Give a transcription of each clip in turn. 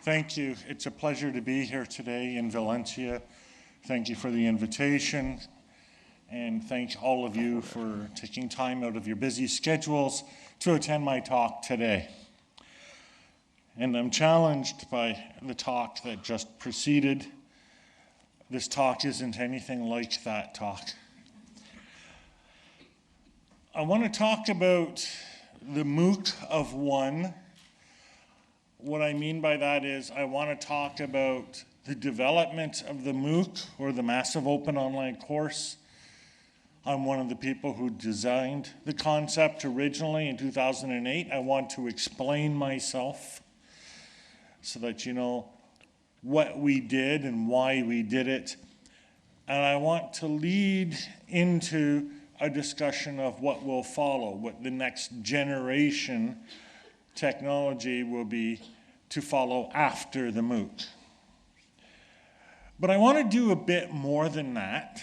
Thank you. It's a pleasure to be here today in Valencia. Thank you for the invitation, and thank all of you for taking time out of your busy schedules to attend my talk today. And I'm challenged by the talk that just preceded. This talk isn't anything like that talk. I want to talk about the MOOC of one. What I mean by that is I want to talk about the development of the MOOC, or the Massive Open Online Course. I'm one of the people who designed the concept originally in 2008. I want to explain myself so that you know what we did and why we did it. And I want to lead into a discussion of what will follow, what the next generation technology will be to follow after the MOOC. But I want to do a bit more than that.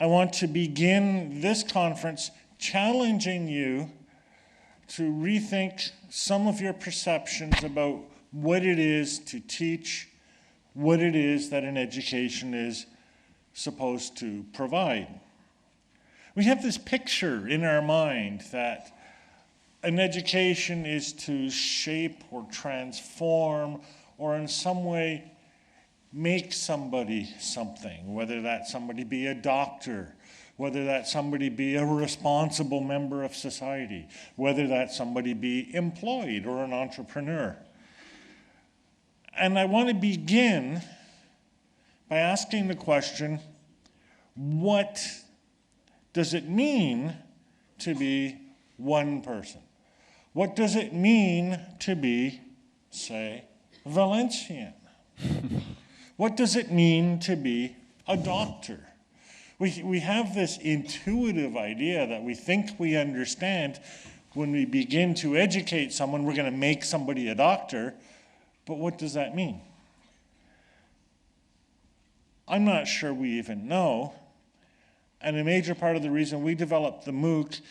I want to begin this conference challenging you to rethink some of your perceptions about what it is to teach, what it is that an education is supposed to provide. We have this picture in our mind that an education is to shape or transform or in some way make somebody something, whether that somebody be a doctor, whether that somebody be a responsible member of society, whether that somebody be employed or an entrepreneur. And I want to begin by asking the question, what does it mean to be one person? What does it mean to be, say, Valencian? What does it mean to be a doctor? We have this intuitive idea that we think we understand. When we begin to educate someone, we're going to make somebody a doctor. But what does that mean? I'm not sure we even know. And a major part of the reason we developed the MOOC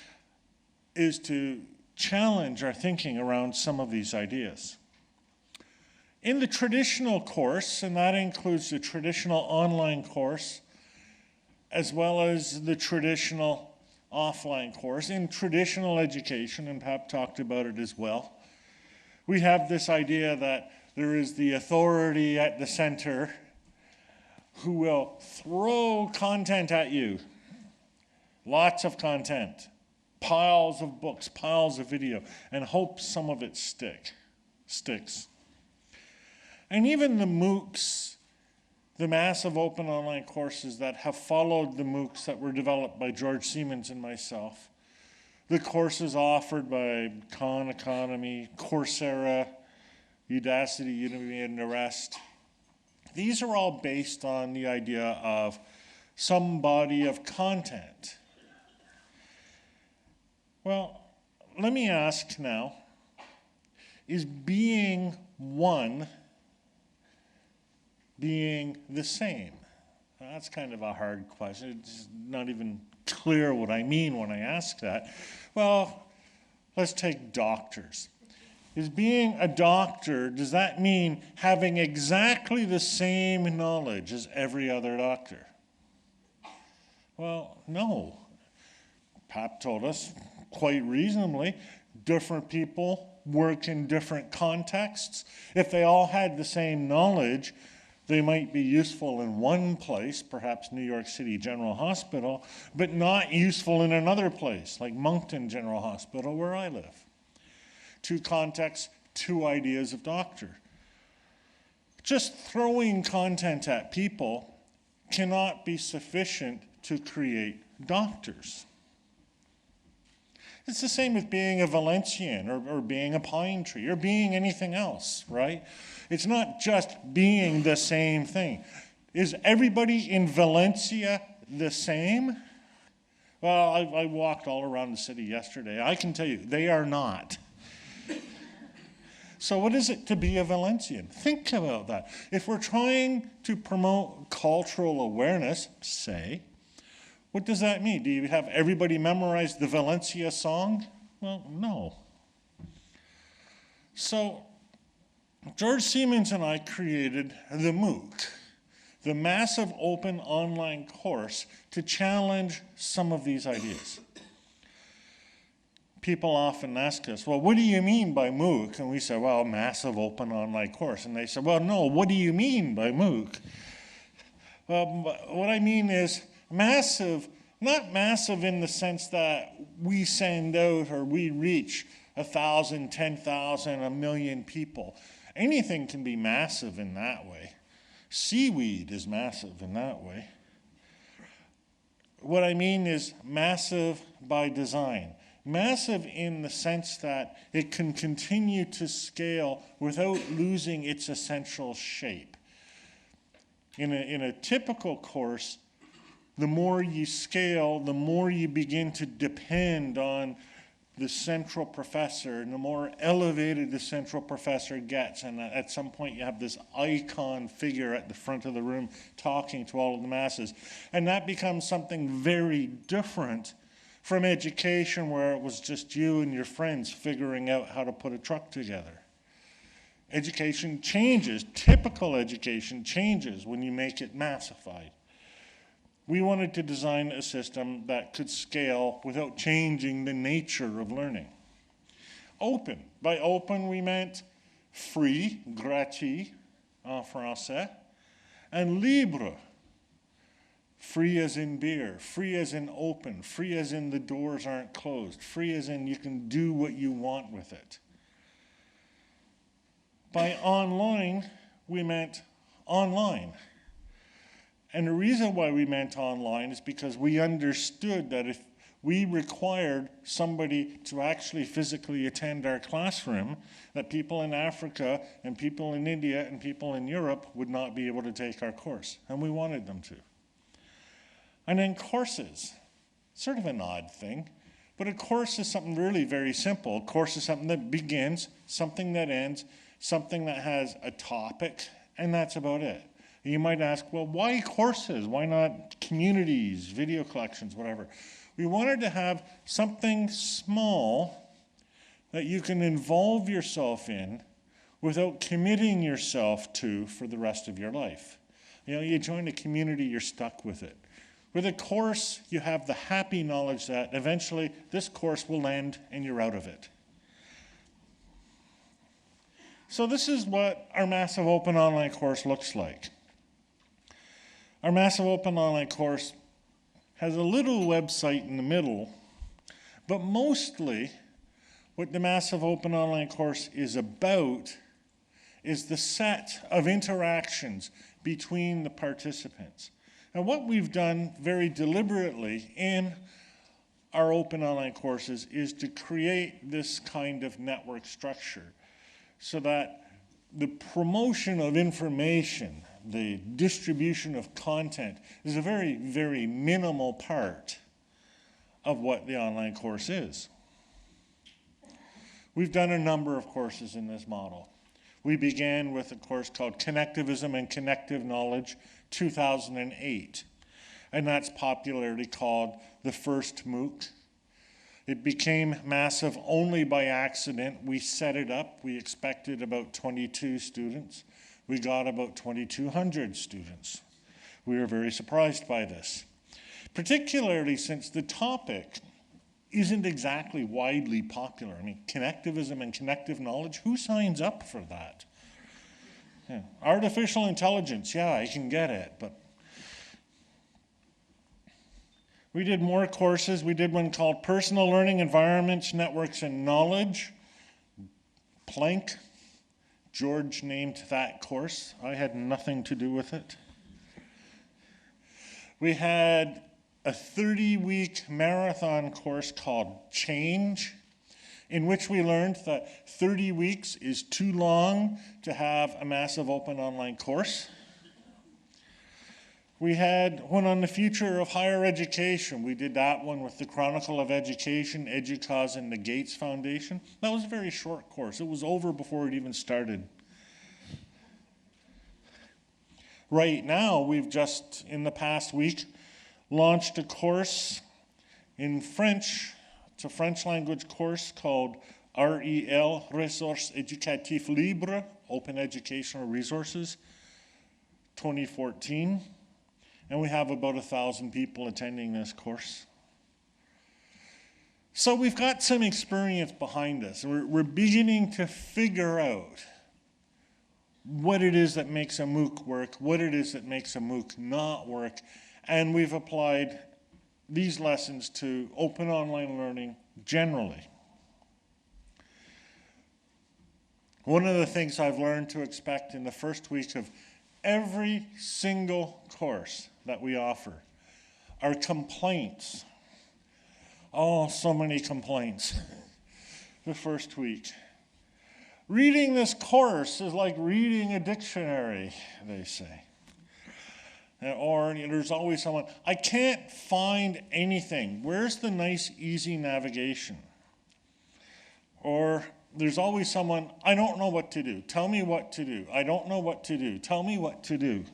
is to challenge our thinking around some of these ideas. In the traditional course, and that includes the traditional online course, as well as the traditional offline course, in traditional education, and Pap talked about it as well, we have this idea that there is the authority at the center who will throw content at you. Lots of content, piles of books, piles of video, and hope some of it sticks. And even the MOOCs, the massive open online courses that have followed the MOOCs that were developed by George Siemens and myself, the courses offered by Khan Academy, Coursera, Udacity, Udemy, and the rest, these are all based on the idea of some body of content. Well, let me ask now, is being one being the same? Now, that's kind of a hard question. It's not even clear what I mean when I ask that. Well, let's take doctors. Is being a doctor, does that mean having exactly the same knowledge as every other doctor? Well, no. Pap told us quite reasonably, different people work in different contexts. If they all had the same knowledge, they might be useful in one place, perhaps New York City General Hospital, but not useful in another place, like Moncton General Hospital, where I live. Two contexts, two ideas of doctor. Just throwing content at people cannot be sufficient to create doctors. It's the same with being a Valencian or being a pine tree or being anything else, right? It's not just being the same thing. Is everybody in Valencia the same? Well, I walked all around the city yesterday. I can tell you, they are not. So what is it to be a Valencian? Think about that. If we're trying to promote cultural awareness, say, what does that mean? Do you have everybody memorize the Valencia song? Well, no. So George Siemens and I created the MOOC, the Massive Open Online Course, to challenge some of these ideas. People often ask us, well, what do you mean by MOOC? And we say, well, Massive Open Online Course. And they say, well, no, what do you mean by MOOC? Well, what I mean is massive, not massive in the sense that we send out or we reach 1,000, 10,000, 1,000,000 people. Anything can be massive in that way. Seaweed is massive in that way. What I mean is massive by design. Massive in the sense that it can continue to scale without losing its essential shape. In a typical course, the more you scale, the more you begin to depend on the central professor, and the more elevated the central professor gets, and at some point you have this icon figure at the front of the room talking to all of the masses. And that becomes something very different from education, where it was just you and your friends figuring out how to put a truck together. Education changes, typical education changes when you make it massified. We wanted to design a system that could scale without changing the nature of learning. Open. By open, we meant free, gratuit, en français, and libre. Free as in beer, free as in open, free as in the doors aren't closed, free as in you can do what you want with it. By online, we meant online. And the reason why we meant online is because we understood that if we required somebody to actually physically attend our classroom, that people in Africa and people in India and people in Europe would not be able to take our course, and we wanted them to. And then courses, sort of an odd thing, but a course is something really very simple. A course is something that begins, something that ends, something that has a topic, and that's about it. You might ask, well, why courses? Why not communities, video collections, whatever? We wanted to have something small that you can involve yourself in without committing yourself to for the rest of your life. You know, you join a community, you're stuck with it. With a course, you have the happy knowledge that eventually this course will end and you're out of it. So this is what our Massive Open Online Course looks like. Our Massive Open Online Course has a little website in the middle, but mostly what the Massive Open Online Course is about is the set of interactions between the participants. And what we've done very deliberately in our open online courses is to create this kind of network structure so that the promotion of information, the distribution of content is a very, very minimal part of what the online course is. We've done a number of courses in this model. We began with a course called Connectivism and Connective Knowledge, 2008, and that's popularly called the first MOOC. It became massive only by accident. We set it up. We expected about 22 students. We got about 2,200 students. We were very surprised by this, particularly since the topic isn't exactly widely popular. I mean, connectivism and connective knowledge, who signs up for that? Yeah. Artificial intelligence, yeah, I can get it, but we did more courses. We did one called Personal Learning Environments, Networks, and Knowledge, Plank. George named that course. I had nothing to do with it. We had a 30-week marathon course called Change, in which we learned that 30 weeks is too long to have a massive open online course. We had one on the future of higher education. We did that one with the Chronicle of Education, EDUCAUSE, and the Gates Foundation. That was a very short course. It was over before it even started. Right now, we've just, in the past week, launched a course in French. It's a French language course called REL, Ressources Éducatives Libres. open educational resources, 2014, and we have about 1,000 people attending this course. So we've got some experience behind us. We're beginning to figure out what it is that makes a MOOC work, what it is that makes a MOOC not work, and we've applied these lessons to open online learning generally. One of the things I've learned to expect in the first week of every single course that we offer are complaints. Oh, so many complaints the first week. Reading this course is like reading a dictionary, they say. Or there's always someone, I can't find anything. Where's the nice, easy navigation? Or there's always someone, I don't know what to do. Tell me what to do. I don't know what to do. Tell me what to do.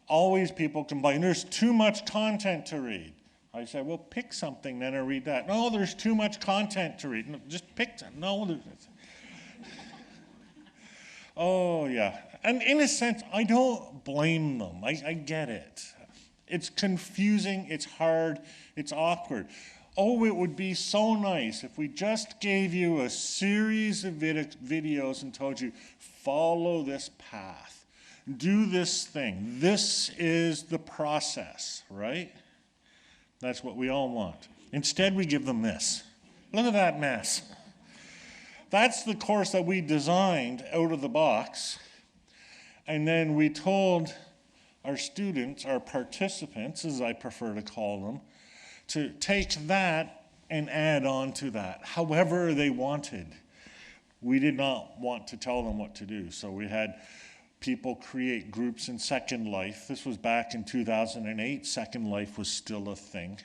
Always people complain, there's too much content to read. I said, well, pick something then and read that. No, there's too much content to read. No, just pick something. No, oh, yeah. And in a sense, I don't blame them. I get it. It's confusing, it's hard, it's awkward. Oh, it would be so nice if we just gave you a series of videos and told you, follow this path. Do this thing. This is the process, right? That's what we all want. Instead, we give them this. Look at that mess. That's the course that we designed out of the box. And then we told our students, our participants, as I prefer to call them, to take that and add on to that, however they wanted. We did not want to tell them what to do, so we had people create groups in Second Life. This was back in 2008. Second Life was still a thing.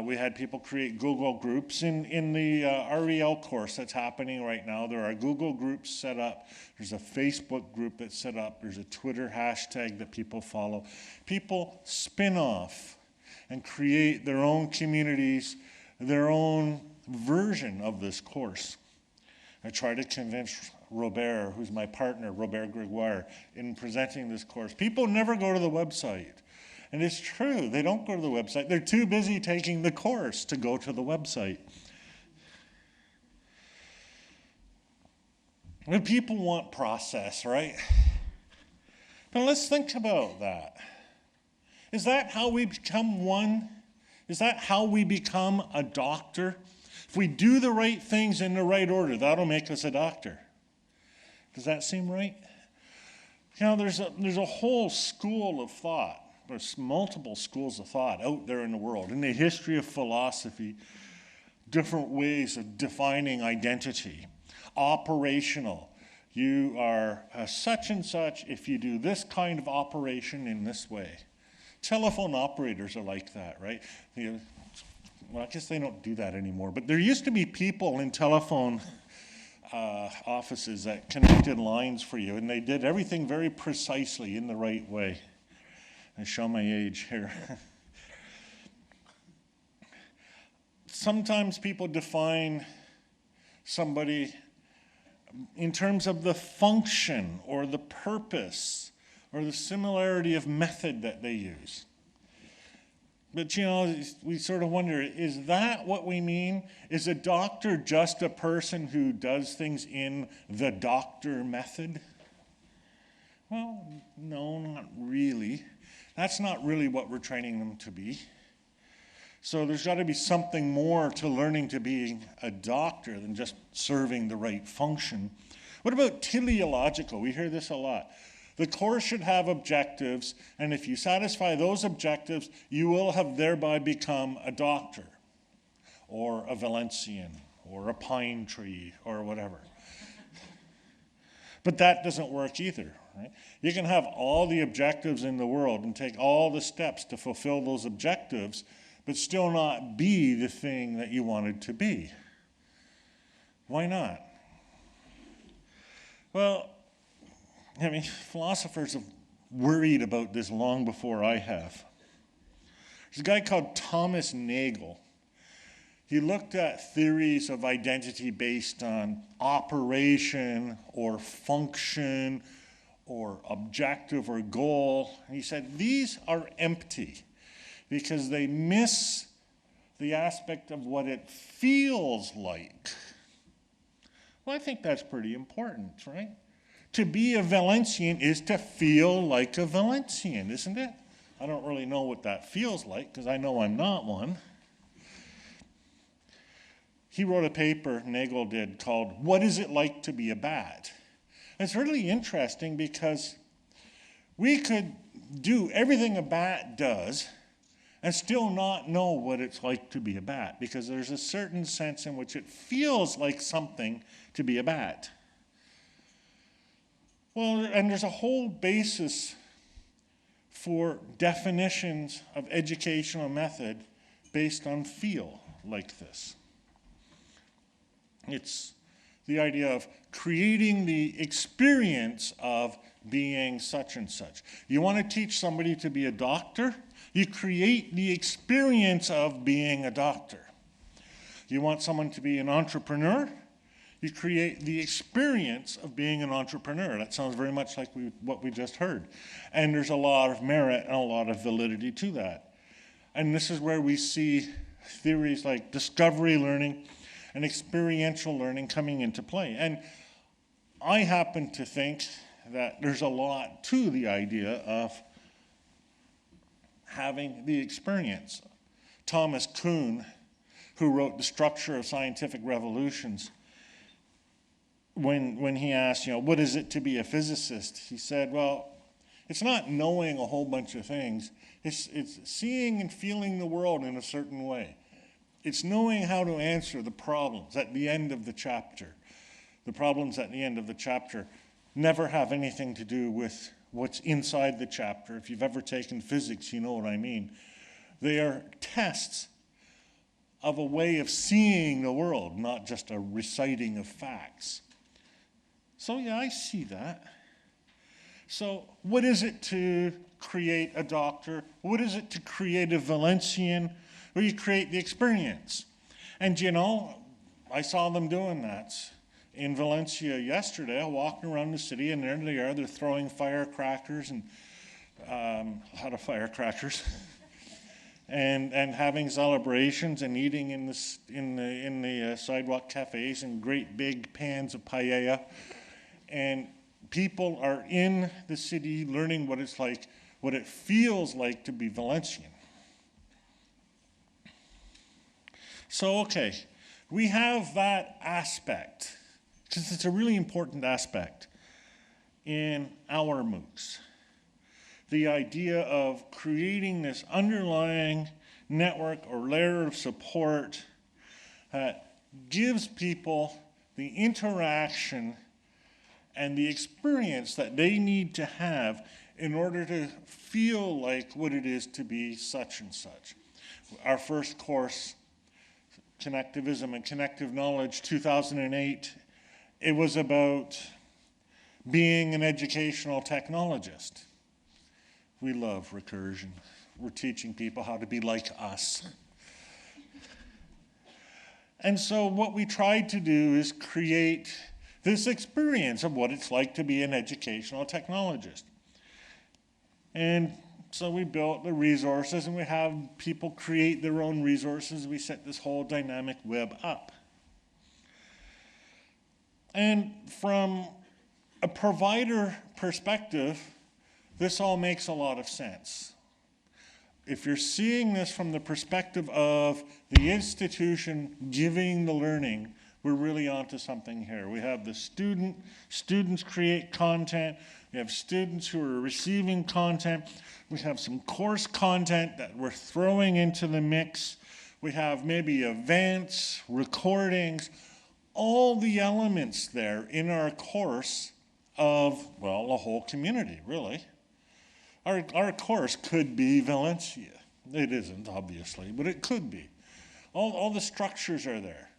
We had people create Google groups. In the REL course that's happening right now, there are Google groups set up. There's a Facebook group that's set up. There's a Twitter hashtag that people follow. People spin off and create their own communities, their own version of this course. I try to convince Robert, who's my partner, Robert Gregoire, in presenting this course. People never go to the website. And it's true, they don't go to the website. They're too busy taking the course to go to the website. But people want process, right? But let's think about that. Is that how we become one? Is that how we become a doctor? If we do the right things in the right order, that'll make us a doctor. Does that seem right? You know, there's a whole school of thought. There's multiple schools of thought out there in the world. In the history of philosophy, different ways of defining identity. Operational. You are such and such if you do this kind of operation in this way. Telephone operators are like that, right? Well, I guess they don't do that anymore. But there used to be people in telephone offices that connected lines for you, and they did everything very precisely in the right way. I show my age here. Sometimes people define somebody in terms of the function or the purpose or the similarity of method that they use. But, you know, we sort of wonder, is that what we mean? Is a doctor just a person who does things in the doctor method? Well, no, not really. That's not really what we're training them to be. So there's got to be something more to learning to be a doctor than just serving the right function. What about teleological? We hear this a lot. The course should have objectives, and if you satisfy those objectives, you will have thereby become a doctor, or a Valencian, or a pine tree, or whatever. But that doesn't work either, right? You can have all the objectives in the world and take all the steps to fulfill those objectives, but still not be the thing that you wanted to be. Why not? Well, I mean, philosophers have worried about this long before I have. There's a guy called Thomas Nagel. He looked at theories of identity based on operation or function or objective or goal. And he said these are empty because they miss the aspect of what it feels like. Well, I think that's pretty important, right? To be a Valencian is to feel like a Valencian, isn't it? I don't really know what that feels like because I know I'm not one. He wrote a paper, Nagel did, called What Is It Like to Be a Bat? It's really interesting because we could do everything a bat does and still not know what it's like to be a bat, because there's a certain sense in which it feels like something to be a bat. Well, and there's a whole basis for definitions of educational method based on feel like this. It's the idea of creating the experience of being such and such. You want to teach somebody to be a doctor? You create the experience of being a doctor. You want someone to be an entrepreneur? You create the experience of being an entrepreneur. That sounds very much like what we just heard. And there's a lot of merit and a lot of validity to that. And this is where we see theories like discovery learning and experiential learning coming into play. And I happen to think that there's a lot to the idea of having the experience. Thomas Kuhn, who wrote The Structure of Scientific Revolutions, when he asked, what is it to be a physicist? He said, well, it's not knowing a whole bunch of things. It's seeing and feeling the world in a certain way. It's knowing how to answer the problems at the end of the chapter. The problems at the end of the chapter never have anything to do with what's inside the chapter. If you've ever taken physics, you know what I mean. They are tests of a way of seeing the world, not just a reciting of facts. So yeah, I see that. So what is it to create a doctor? What is it to create a Valencian? Well, you create the experience. And I saw them doing that in Valencia yesterday. I walked around the city, and there they are. They're throwing firecrackers and a lot of firecrackers, and having celebrations and eating in the sidewalk cafes and great big pans of paella. And people are in the city learning what it's like, what it feels like to be Valencian. So, okay, we have that aspect, because it's a really important aspect in our MOOCs. The idea of creating this underlying network or layer of support that gives people the interaction and the experience that they need to have in order to feel like what it is to be such and such. Our first course, Connectivism and Connective Knowledge, 2008, it was about being an educational technologist. We love recursion. We're teaching people how to be like us. And so what we tried to do is create this experience of what it's like to be an educational technologist. And so we built the resources, and we have people create their own resources. We set this whole dynamic web up. And from a provider perspective, this all makes a lot of sense. If you're seeing this from the perspective of the institution giving the learning, we're really onto something here. We have the students create content. We have students who are receiving content. We have some course content that we're throwing into the mix. We have maybe events, recordings, all the elements there in our course of, well, a whole community, really. Our course could be Valencia. It isn't, obviously, but it could be. All the structures are there.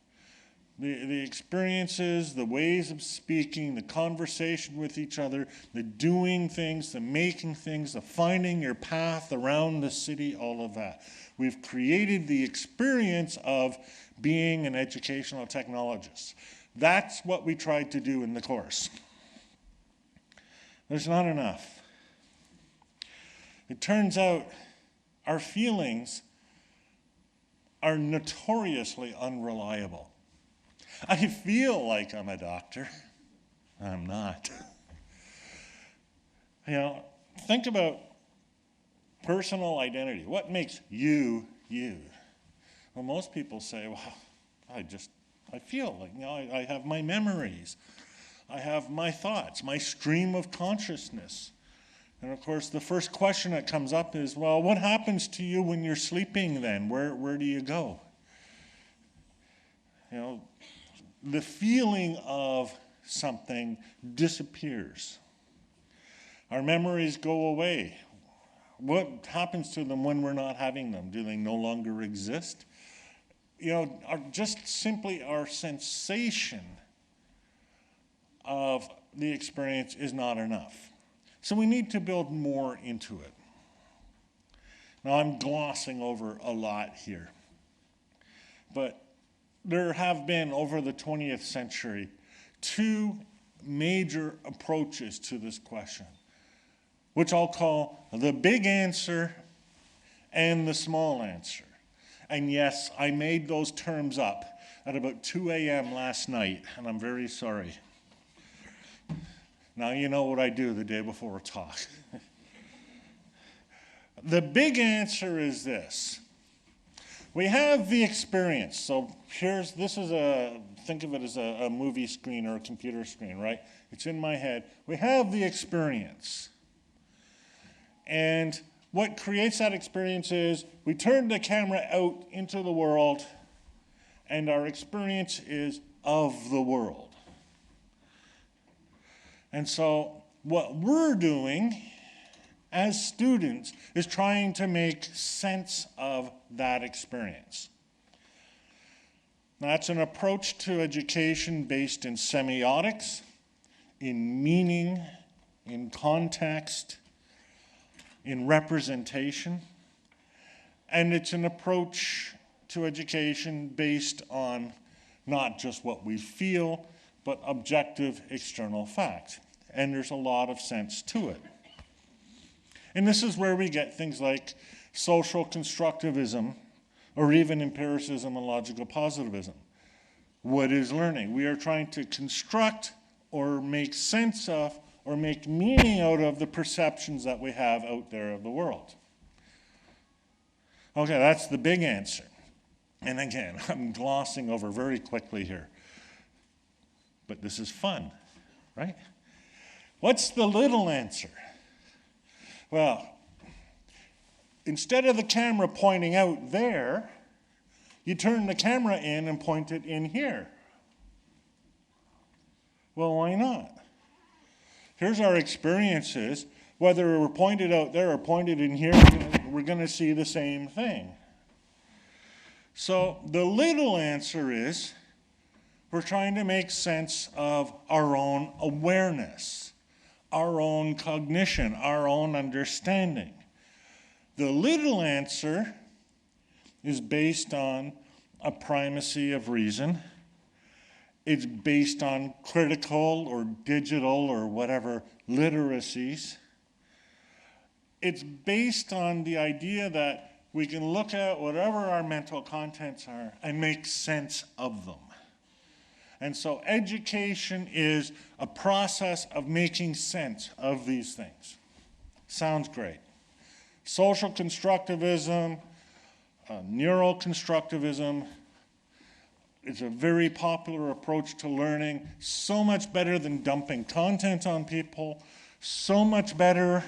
The experiences, the ways of speaking, the conversation with each other, the doing things, the making things, the finding your path around the city, all of that. We've created the experience of being an educational technologist. That's what we tried to do in the course. There's not enough. It turns out our feelings are notoriously unreliable. I feel like I'm a doctor. I'm not. Think about personal identity. What makes you, you? Well, most people say, well, I feel like, I have my memories. I have my thoughts, my stream of consciousness. And of course, the first question that comes up is, well, what happens to you when you're sleeping then? Where do you go? The feeling of something disappears. Our memories go away. What happens to them when we're not having them? Do they no longer exist? Just simply our sensation of the experience is not enough. So we need to build more into it. Now I'm glossing over a lot here, but there have been, over the 20th century, two major approaches to this question, which I'll call the big answer and the small answer. And yes, I made those terms up at about 2 a.m. last night, and I'm very sorry. Now you know what I do the day before a talk. The big answer is this. We have the experience. So think of it as a movie screen or a computer screen, right? It's in my head. We have the experience. And what creates that experience is we turn the camera out into the world, and our experience is of the world. And so what we're doing as students is trying to make sense of that experience. That's an approach to education based in semiotics, in meaning, in context, in representation, and it's an approach to education based on not just what we feel, but objective external fact. And there's a lot of sense to it. And this is where we get things like social constructivism, or even empiricism and logical positivism. What is learning? We are trying to construct or make sense of or make meaning out of the perceptions that we have out there of the world. Okay, that's the big answer. And again, I'm glossing over very quickly here. But this is fun, right? What's the little answer? Well, instead of the camera pointing out there, you turn the camera in and point it in here. Well, why not? Here's our experiences. Whether we're pointed out there or pointed in here, we're going to see the same thing. So the little answer is we're trying to make sense of our own awareness, our own cognition, our own understanding. The little answer is based on a primacy of reason. It's based on critical or digital or whatever literacies. It's based on the idea that we can look at whatever our mental contents are and make sense of them. And so education is a process of making sense of these things. Sounds great. Social constructivism, neuroconstructivism, it's a very popular approach to learning, so much better than dumping content on people, so much better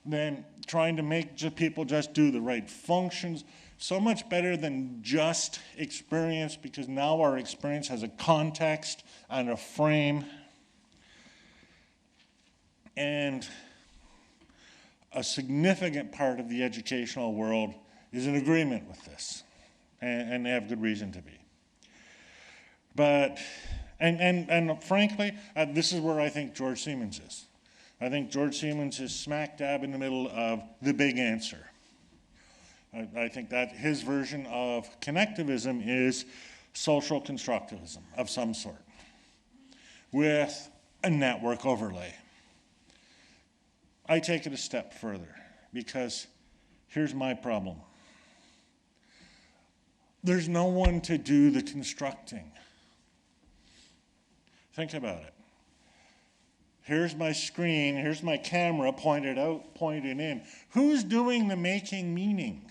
than trying to make people just do the right functions, so much better than just experience, because now our experience has a context and a frame. And a significant part of the educational world is in agreement with this, and they have good reason to be. And frankly, this is where I think George Siemens is. I think George Siemens is smack dab in the middle of the big answer. I think that his version of connectivism is social constructivism of some sort with a network overlay. I take it a step further because here's my problem. There's no one to do the constructing. Think about it. Here's my screen, here's my camera pointed out, pointed in. Who's doing the making meaning?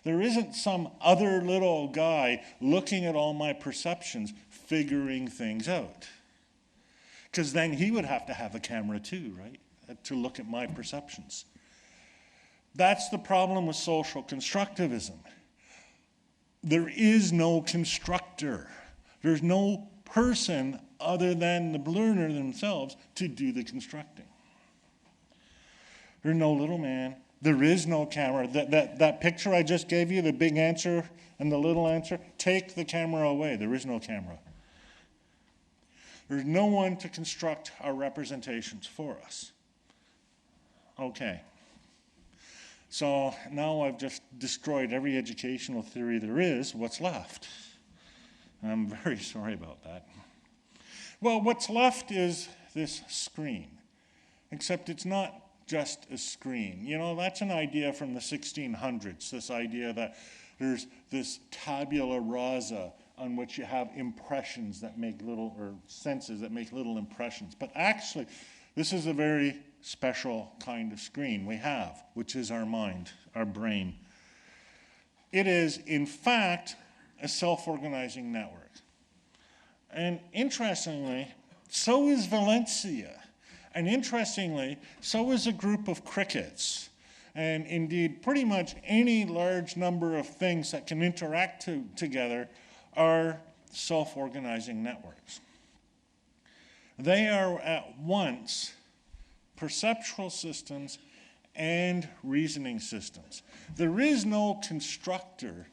There isn't some other little guy looking at all my perceptions, figuring things out. Because then he would have to have a camera too, right? To look at my perceptions. That's the problem with social constructivism. There is no constructor. There's no person other than the learner themselves to do the constructing. There's no little man. There is no camera. That picture I just gave you, the big answer and the little answer, take the camera away. There is no camera. There's no one to construct our representations for us. Okay. So now I've just destroyed every educational theory there is. What's left? I'm very sorry about that. Well, what's left is this screen, except it's not just a screen. You know, that's an idea from the 1600s, this idea that there's this tabula rasa on which you have impressions that make little, or senses that make little impressions. But actually, this is a very special kind of screen we have, which is our mind, our brain. It is, in fact, a self-organizing network. And interestingly, so is Valencia. And interestingly, so is a group of crickets. And indeed, pretty much any large number of things that can interact together are self-organizing networks. They are at once perceptual systems and reasoning systems. There is no constructor.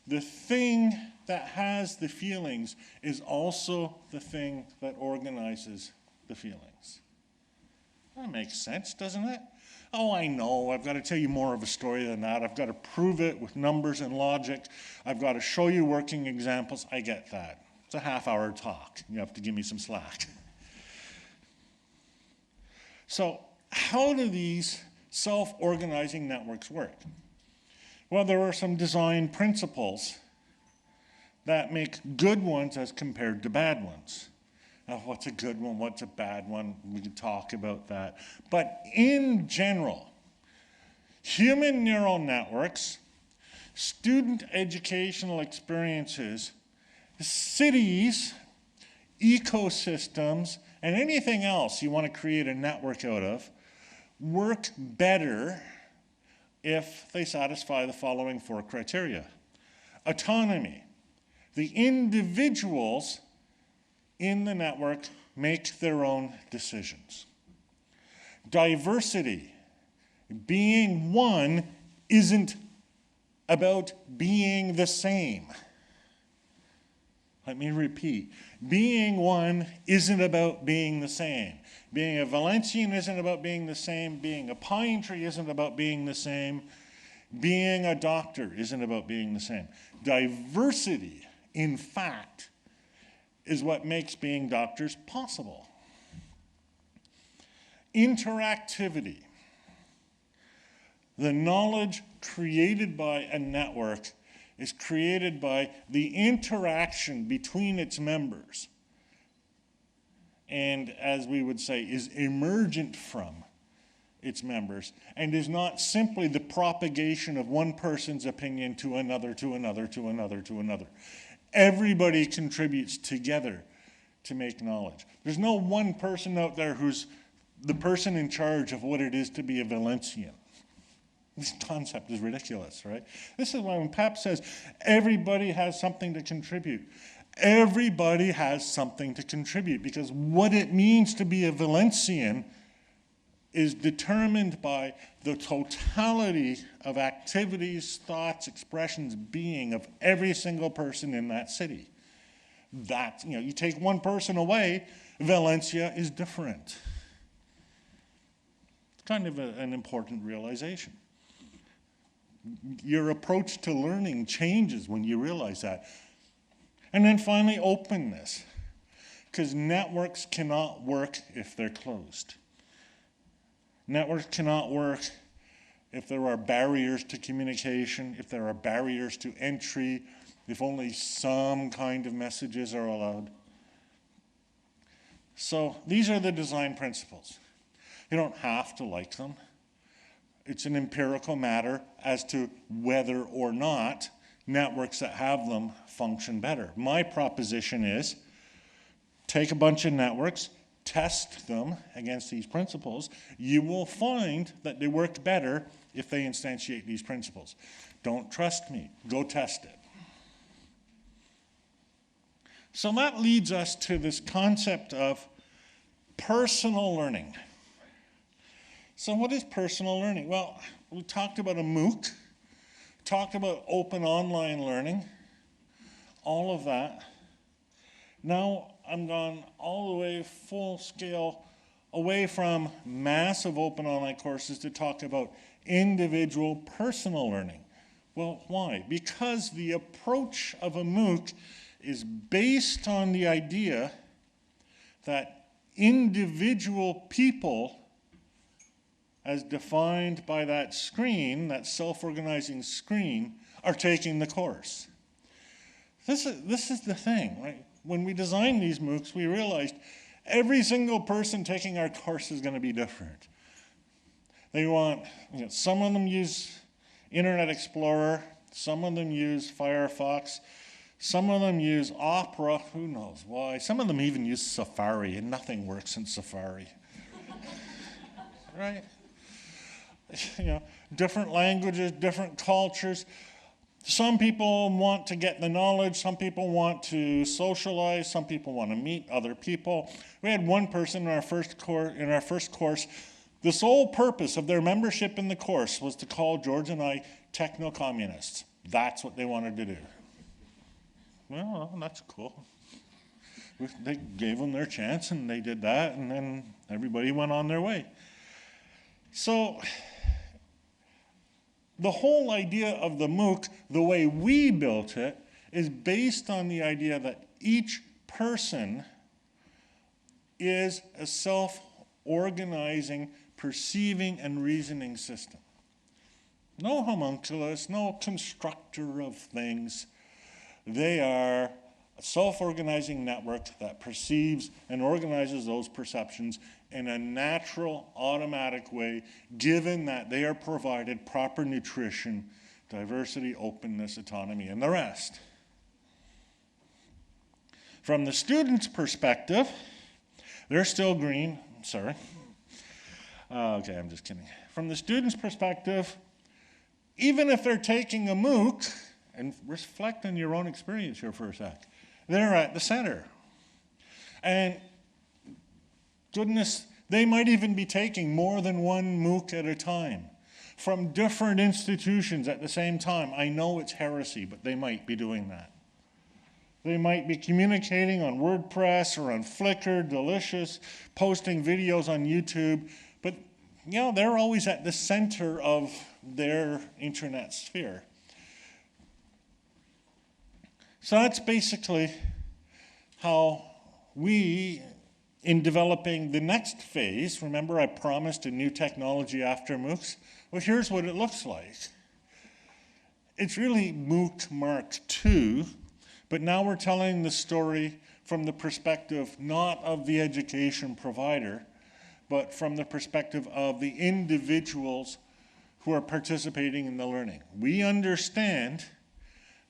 The thing that has the feelings is also the thing that organizes the feelings. That makes sense, doesn't it? Oh, I know, I've got to tell you more of a story than that. I've got to prove it with numbers and logic. I've got to show you working examples. I get that. It's a half-hour talk. You have to give me some slack. So how do these self-organizing networks work? Well, there are some design principles that make good ones as compared to bad ones. Now, what's a good one? What's a bad one? We can talk about that. But in general, human neural networks, student educational experiences, cities, ecosystems, and anything else you want to create a network out of work better if they satisfy the following 4 criteria. Autonomy. The individuals in the network make their own decisions. Diversity. Being one isn't about being the same. Let me repeat. Being one isn't about being the same. Being a Valencian isn't about being the same. Being a pine tree isn't about being the same. Being a doctor isn't about being the same. Diversity, in fact, is what makes being doctors possible. Interactivity. The knowledge created by a network is created by the interaction between its members, and as we would say, is emergent from its members, and is not simply the propagation of one person's opinion to another, to another, to another, to another. Everybody contributes together to make knowledge. There's no one person out there who's the person in charge of what it is to be a Valencian. This concept is ridiculous, right? This is why when Pep says everybody has something to contribute, everybody has something to contribute, because what it means to be a Valencian is determined by the totality of activities, thoughts, expressions, being of every single person in that city. That, you take one person away, Valencia is different. It's kind of an important realization. Your approach to learning changes when you realize that. And then finally, openness. Because networks cannot work if they're closed. Networks cannot work if there are barriers to communication, if there are barriers to entry, if only some kind of messages are allowed. So these are the design principles. You don't have to like them. It's an empirical matter as to whether or not networks that have them function better. My proposition is, take a bunch of networks, test them against these principles. You will find that they work better if they instantiate these principles. Don't trust me. Go test it. So that leads us to this concept of personal learning. So what is personal learning? Well, we talked about a MOOC, talked about open online learning, all of that. Now I'm gone all the way full scale away from massive open online courses to talk about individual personal learning. Well, why? Because the approach of a MOOC is based on the idea that individual people, as defined by that screen, that self-organizing screen, are taking the course. This is the thing, right? When we designed these MOOCs, we realized every single person taking our course is going to be different. They want, some of them use Internet Explorer, some of them use Firefox, some of them use Opera, who knows why. Some of them even use Safari, and nothing works in Safari. Right? Different languages, different cultures. Some people want to get the knowledge, some people want to socialize, some people want to meet other people. We had one person in our first course, the sole purpose of their membership in the course was to call George and I techno-communists. That's what they wanted to do. Well, that's cool. They gave them their chance and they did that, and then everybody went on their way. So the whole idea of the MOOC, the way we built it, is based on the idea that each person is a self-organizing, perceiving, and reasoning system. No homunculus, no constructor of things. They are a self-organizing network that perceives and organizes those perceptions in a natural, automatic way, given that they are provided proper nutrition, diversity, openness, autonomy, and the rest. From the student's perspective, they're still green. Sorry. Okay, I'm just kidding. From the student's perspective, even if they're taking a MOOC, and reflect on your own experience here for a sec, they're at the center. And goodness, they might even be taking more than one MOOC at a time from different institutions at the same time. I know it's heresy, but they might be doing that. They might be communicating on WordPress or on Flickr, Delicious, posting videos on YouTube, but they're always at the center of their internet sphere. So that's basically how we, in developing the next phase, remember I promised a new technology after MOOCs? Well, here's what it looks like. It's really MOOC Mark II, but now we're telling the story from the perspective not of the education provider, but from the perspective of the individuals who are participating in the learning. We understand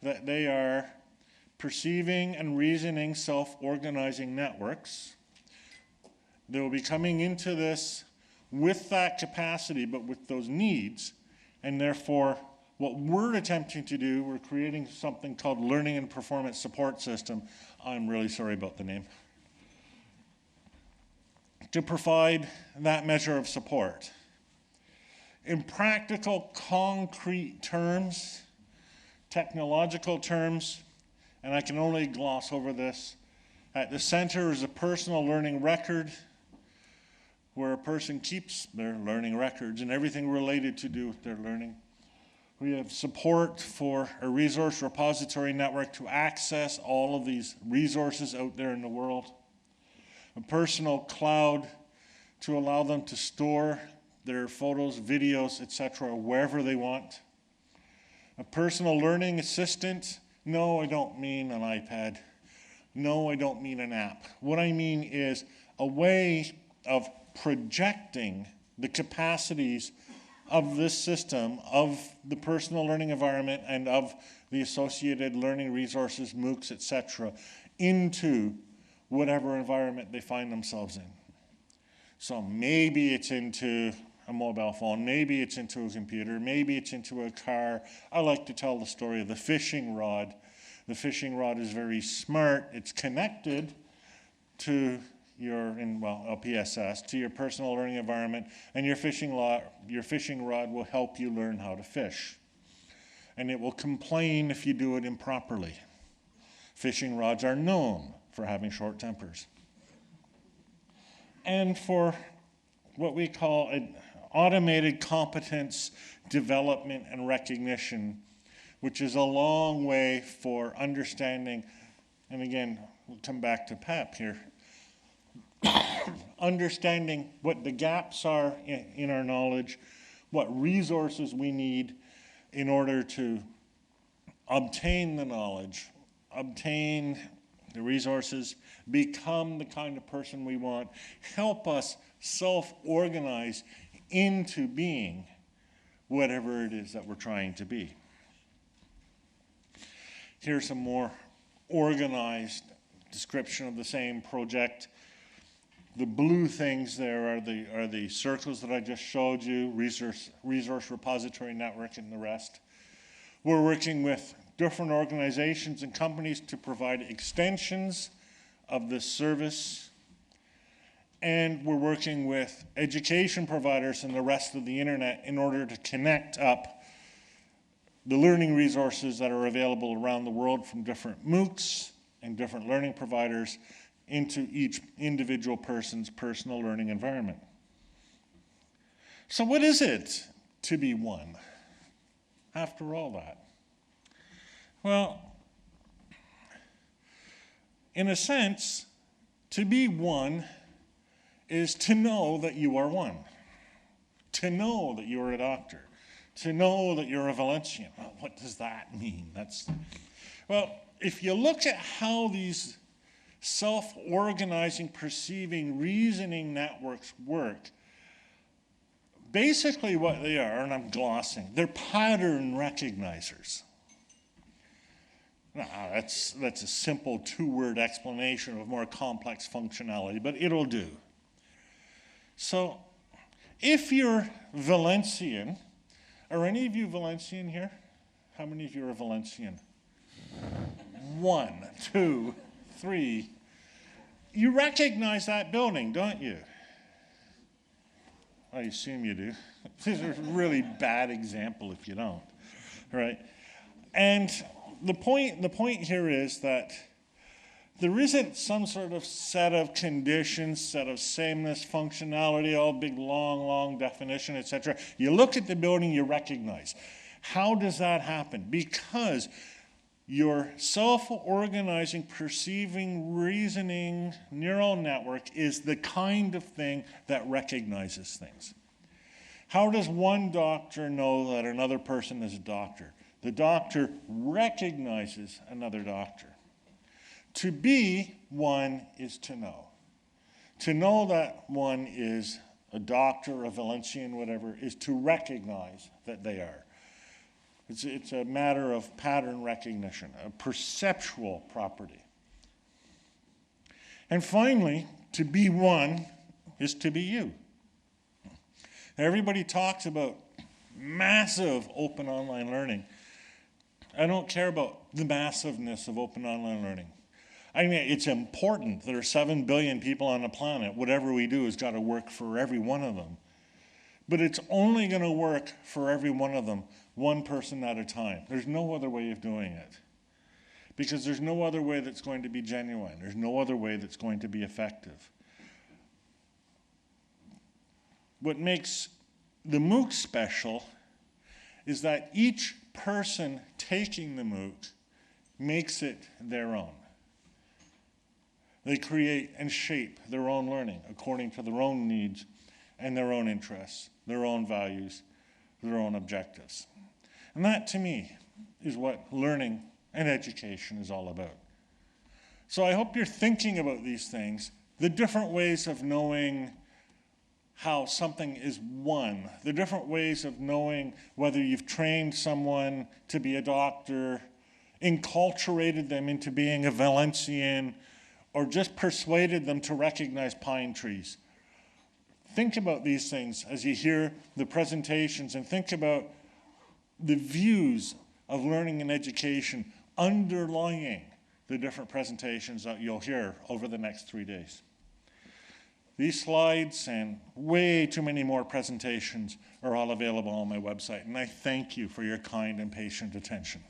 that they are perceiving and reasoning self-organizing networks. They will be coming into this with that capacity, but with those needs, and therefore what we're attempting to do, we're creating something called Learning and Performance Support System. I'm really sorry about the name. To provide that measure of support. In practical, concrete terms, technological terms, and I can only gloss over this. At the center is a personal learning record where a person keeps their learning records and everything related to do with their learning. We have support for a resource repository network to access all of these resources out there in the world. A personal cloud to allow them to store their photos, videos, etc., wherever they want. A personal learning assistant. No, I don't mean an iPad. No, I don't mean an app. What I mean is a way of projecting the capacities of this system, of the personal learning environment, and of the associated learning resources, MOOCs, etc., into whatever environment they find themselves in. So maybe it's into a mobile phone, maybe it's into a computer, maybe it's into a car. I like to tell the story of the fishing rod. The fishing rod is very smart. It's connected to your LPSS, to your personal learning environment, and your fishing rod will help you learn how to fish. And it will complain if you do it improperly. Fishing rods are known for having short tempers. And for what we call an automated competence development and recognition, which is a long way for understanding, and again, we'll come back to PEP here, understanding what the gaps are in our knowledge, what resources we need in order to obtain the knowledge, obtain the resources, become the kind of person we want, help us self-organize into being whatever it is that we're trying to be. Here's some more organized description of the same project. The blue things there are the circles that I just showed you, resource repository network and the rest. We're working with different organizations and companies to provide extensions of this service. And we're working with education providers and the rest of the internet in order to connect up the learning resources that are available around the world from different MOOCs and different learning providers into each individual person's personal learning environment. So what is it to be one after all that? Well, in a sense, to be one is to know that you are one, to know that you are a doctor, to know that you're a Valencian. Well, what does that mean? Well, if you look at how these self-organizing, perceiving, reasoning networks work, basically what they are, and I'm glossing, they're pattern recognizers. Now, that's a simple two-word explanation of more complex functionality, but it'll do. So, if you're Valencian, are any of you Valencian here? How many of you are Valencian? 1, 2, 3. You recognize that building, don't you? I assume you do. This is a really bad example if you don't, right? And the point here is that there isn't some sort of set of conditions, set of sameness, functionality, all big, long definition, etc. You look at the building, you recognize. How does that happen? Because your self-organizing, perceiving, reasoning neural network is the kind of thing that recognizes things. How does one doctor know that another person is a doctor? The doctor recognizes another doctor. To be one is to know. To know that one is a doctor, a Valencian, whatever, is to recognize that they are. It's a matter of pattern recognition, a perceptual property. And finally, to be one is to be you. Everybody talks about massive open online learning. I don't care about the massiveness of open online learning. I mean, it's important. There are 7 billion people on the planet. Whatever we do has got to work for every one of them. But it's only going to work for every one of them, one person at a time. There's no other way of doing it. because there's no other way that's going to be genuine. There's no other way that's going to be effective. What makes the MOOC special is that each person taking the MOOC makes it their own. They create and shape their own learning according to their own needs and their own interests, their own values, their own objectives. And that, to me, is what learning and education is all about. So I hope you're thinking about these things, the different ways of knowing how something is won, the different ways of knowing whether you've trained someone to be a doctor, enculturated them into being a Valencian, or just persuaded them to recognize pine trees. Think about these things as you hear the presentations, and think about the views of learning and education underlying the different presentations that you'll hear over the next 3 days. These slides and way too many more presentations are all available on my website, and I thank you for your kind and patient attention.